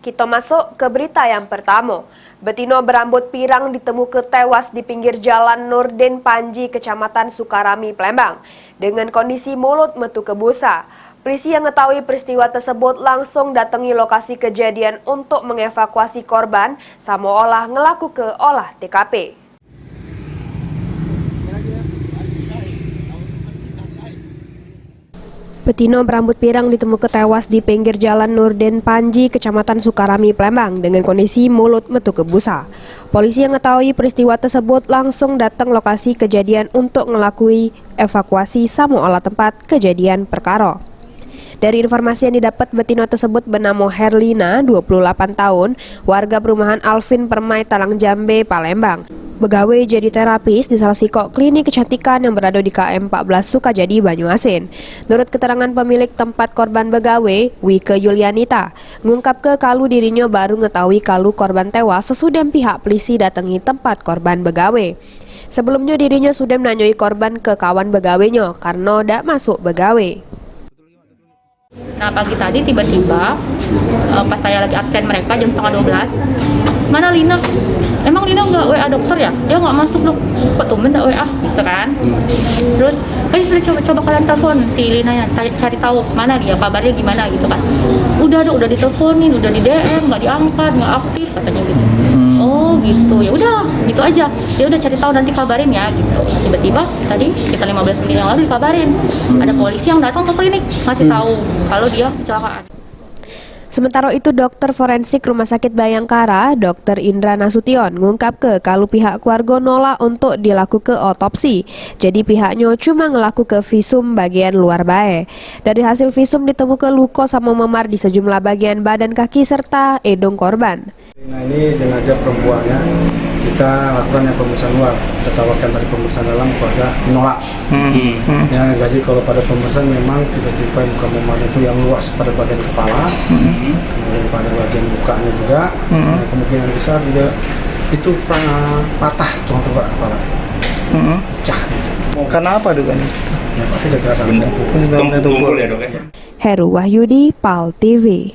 Kita masuk ke berita yang pertama. Betino berambut pirang ditemukan tewas di pinggir jalan Nurdin Panji, Kecamatan Sukarami, Palembang, dengan kondisi mulut metu ke busa. Polisi yang mengetahui peristiwa tersebut langsung datangi lokasi kejadian untuk mengevakuasi korban, sama olah ngelaku ke olah TKP. Betino berambut pirang ditemukan tewas di pinggir jalan Nurdin Panji, Kecamatan Sukarami, Palembang, dengan kondisi mulut metu ke busa. Polisi yang mengetahui peristiwa tersebut langsung datang lokasi kejadian untuk melakukan evakuasi sama olah tempat kejadian perkara. Dari informasi yang didapat, betino tersebut bernama Herlina, 28 tahun, warga perumahan Alvin Permai, Talang Jambe, Palembang. Begawe jadi terapis di salah satu klinik kecantikan yang berada di KM 14 Sukajadi, Banyuasin. Menurut keterangan pemilik tempat korban begawe, Wike Yulianita, ngungkap ke kalau dirinya baru mengetahui kalau korban tewas sesudah pihak polisi datangi tempat korban begawe. Sebelumnya dirinya sudah menanyai korban ke kawan begawenya karena tidak masuk begawe. Nah, pagi tadi tiba-tiba pas saya lagi absen mereka jam setengah 12, mana Lina? Emang Lina nggak WA dokter ya? Dia nggak masuk loh, kok tumben nggak WA gitu kan? Terus, sudah coba kalian telepon si Lina ya, cari tahu mana dia, kabarnya gimana gitu kan? Udah diteleponin, udah di DM, nggak diangkat, nggak aktif katanya gitu. Oh gitu, ya udah gitu aja. Dia udah cari tahu nanti kabarin ya gitu. Tiba-tiba tadi kita 15 menit yang lalu dikabarin ada polisi yang datang ke klinik ngasih tahu kalau dia kecelakaan. Sementara itu, dokter forensik Rumah Sakit Bayangkara, Dr. Indra Nasution, ngungkap ke kalau pihak keluarga nolak untuk dilakukan otopsi. Jadi pihaknya cuma ngelaku ke visum bagian luar bae. Dari hasil visum ditemukan luka sama memar di sejumlah bagian badan, kaki serta edong korban. Nah, ini jenazah perempuannya kita lakukan yang pemeriksaan luar, kita tawarkan dari pemeriksaan dalam kepada menolak. Ya, jadi kalau pada pemeriksaan memang kita jumpai luka memar itu yang luas pada bagian kepala, kemudian pada bagian mukanya juga, kemungkinan besar juga itu patah tulang tenggorok kepala, pecah. Karena apa dugaan? Ya pasti kekerasan. Tumpul ya dok ya. Heru Wahyudi, PAL TV.